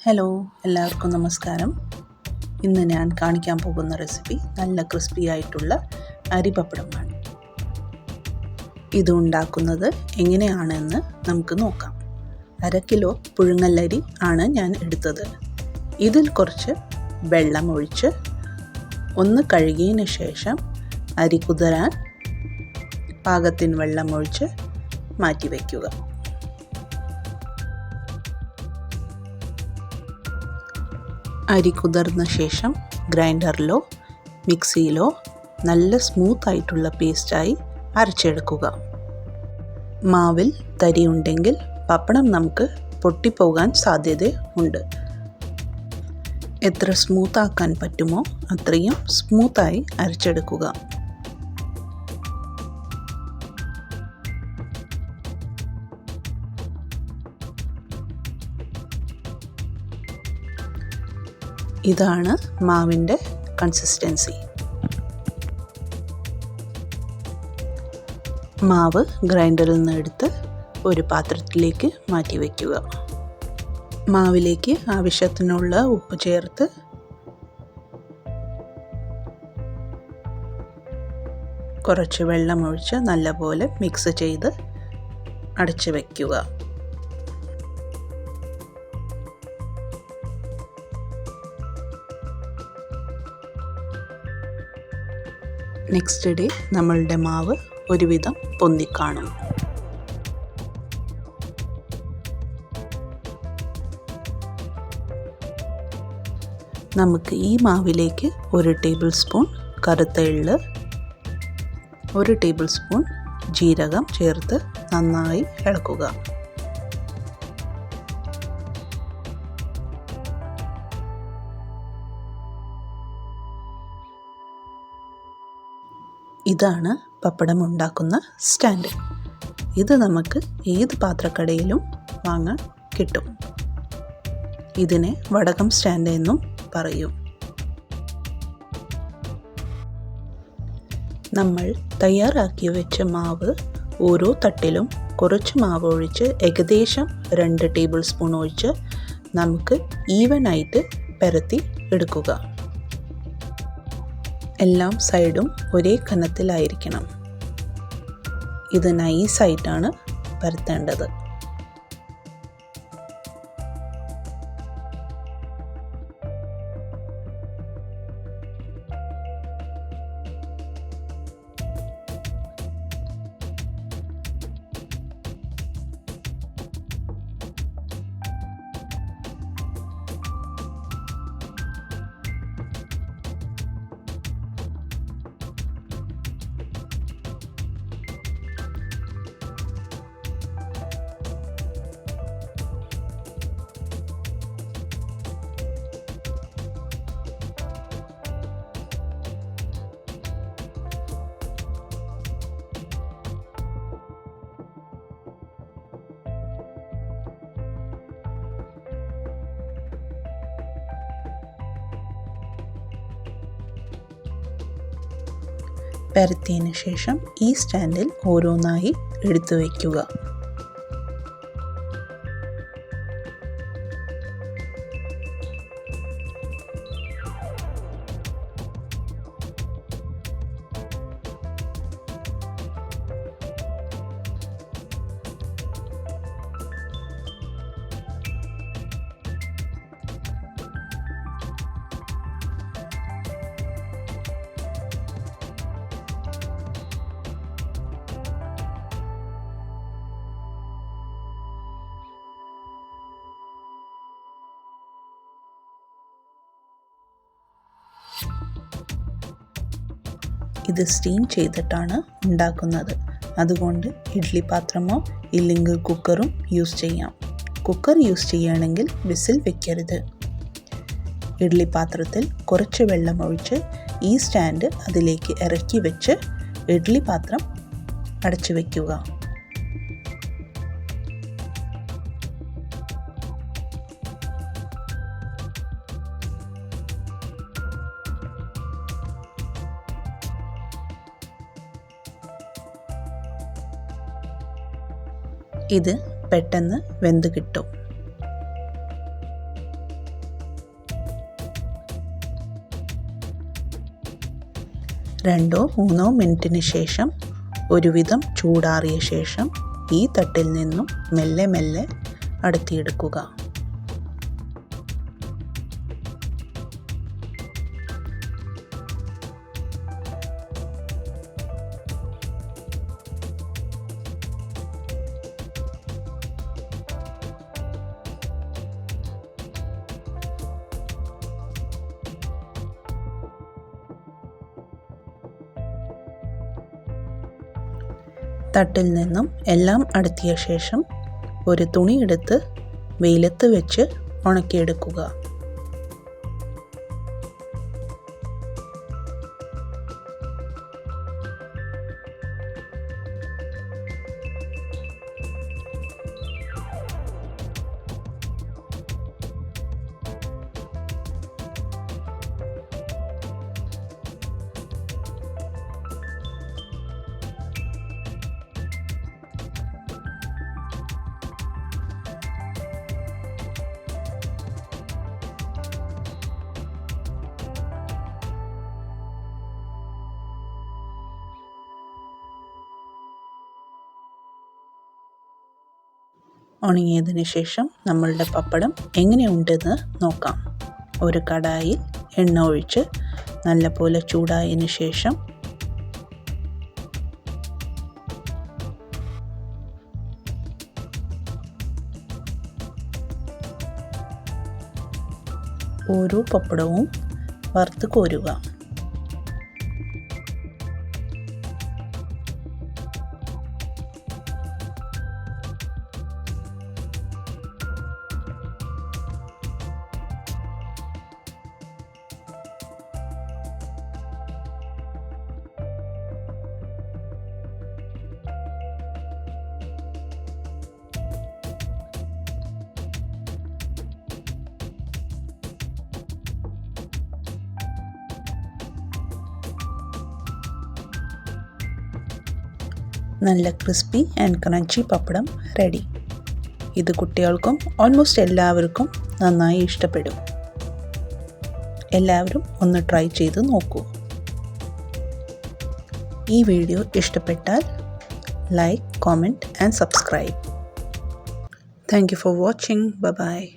Hello, എല്ലാവർക്കും നമസ്കാരം. ഇന്ന് ഞാൻ കാണിക്കാൻ പോകുന്ന റെസിപ്പി നല്ല ക്രിസ്പി ആയിട്ടുള്ള അരിപ്പപ്പടമാണ്. ഇത് ഉണ്ടാക്കുന്നത് എങ്ങനെയാണെന്ന് നമുക്ക് നോക്കാം. 1/2 കിലോ പുഴുങ്ങലരി ആണ് ഞാൻ എടുത്തത്. ഇതിൽ കുറച്ച് വെള്ളം ഒഴിച്ച് ഒന്ന് കഴുകിയതിന് ശേഷം അരി കുതിരാൻ പാകത്തിന് വെള്ളം ഒഴിച്ച് മാറ്റി വയ്ക്കുക. അരി കുതിർന്ന ശേഷം ഗ്രൈൻഡറിലോ മിക്സിയിലോ നല്ല സ്മൂത്ത് ആയിട്ടുള്ള പേസ്റ്റായി അരച്ചെടുക്കുക. മാവിൽ തരി ഉണ്ടെങ്കിൽ പപ്പടം നമുക്ക് പൊട്ടിപ്പോകാൻ സാധ്യത ഉണ്ട്. എത്ര സ്മൂത്ത് ആക്കാൻ പറ്റുമോ അത്രയും സ്മൂത്തായി അരച്ചെടുക്കുക. ഇതാണ് മാവിൻ്റെ കൺസിസ്റ്റൻസി. മാവ് ഗ്രൈൻഡറിൽ നിന്ന് എടുത്ത് ഒരു പാത്രത്തിലേക്ക് മാറ്റി വയ്ക്കുക. മാവിലേക്ക് ആവശ്യത്തിനുള്ള ഉപ്പ് ചേർത്ത് കുറച്ച് വെള്ളം ഒഴിച്ച് നല്ലപോലെ മിക്സ് ചെയ്ത് അടച്ചു വയ്ക്കുക. നെക്സ്റ്റ് ഡേ നമ്മളുടെ മാവ് ഒരുവിധം പൊന്തിക്കാണും. നമുക്ക് ഈ മാവിലേക്ക് 1 ടേബിൾ സ്പൂൺ കറുത്ത എള്ള്, 1 ടേബിൾ സ്പൂൺ ജീരകം ചേർത്ത് നന്നായി ഇളക്കുക. ഇതാണ് പപ്പടം ഉണ്ടാക്കുന്ന സ്റ്റാൻഡ്. ഇത് നമുക്ക് ഏത് പാത്രക്കടയിലും വാങ്ങാൻ കിട്ടും. ഇതിനെ വടകം സ്റ്റാൻഡ് എന്നും പറയും. നമ്മൾ തയ്യാറാക്കി വെച്ച മാവ് ഓരോ തട്ടിലും കുറച്ച് മാവ് ഒഴിച്ച് ഏകദേശം 2 ടേബിൾ സ്പൂൺ ഒഴിച്ച് നമുക്ക് ഈവനായിട്ട് പരത്തി എടുക്കുക. എല്ലാം സൈഡും ഒരേ കനത്തിലായിരിക്കണം. ഇത് നൈസായിട്ടാണ് പരത്തേണ്ടത്. പരത്തിയതിന് ശേഷം ഈ സ്റ്റാൻഡിൽ ഓരോന്നായി എടുത്തു വയ്ക്കുക. ഇത് സ്റ്റീം ചെയ്തിട്ടാണ് ഉണ്ടാക്കുന്നത്. അതുകൊണ്ട് ഇഡ്ഡലി പാത്രമോ ഇല്ലെങ്കിൽ കുക്കറും യൂസ് ചെയ്യാം. കുക്കർ യൂസ് ചെയ്യുകയാണെങ്കിൽ വിസിൽ വെക്കരുത്. ഇഡ്ഡലി പാത്രത്തിൽ കുറച്ച് വെള്ളം ഒഴിച്ച് ഈ സ്റ്റാൻഡ് അതിലേക്ക് ഇറക്കി വെച്ച് ഇഡ്ഡലി പാത്രം അടച്ചു വയ്ക്കുക. ഇത് പെട്ടെന്ന് വെന്ത് കിട്ടും. 2-3 മിനിറ്റിന് ശേഷം ഒരുവിധം ചൂടാറിയ ശേഷം ഈ തട്ടിൽ നിന്നും മെല്ലെ മെല്ലെ അടർത്തിയെടുക്കുക. തട്ടിൽ നിന്നും എല്ലാം അടർത്തിയ ശേഷം ഒരു തുണി എടുത്ത് വെയിലത്ത് വെച്ച് ഉണക്കിയെടുക്കുക. ഉണങ്ങിയതിന് ശേഷം നമ്മളുടെ പപ്പടം എങ്ങനെയുണ്ടെന്ന് നോക്കാം. ഒരു കടായിൽ എണ്ണ ഒഴിച്ച് നല്ലപോലെ ചൂടായതിന് ശേഷം ഓരോ പപ്പടവും വറുത്ത് കോരുക. നല്ല crispy and crunchy pappadam ready. ഇത് കുട്ടികൾക്കും ഓൾമോസ്റ്റ് എല്ലാവർക്കും നന്നായി ഇഷ്ടപ്പെടും. എല്ലാവരും ഒന്ന് ട്രൈ ചെയ്ത് നോക്കൂ. ഈ വീഡിയോ ഇഷ്ടപ്പെട്ടാൽ like, comment and subscribe. Thank you for watching. Bye bye.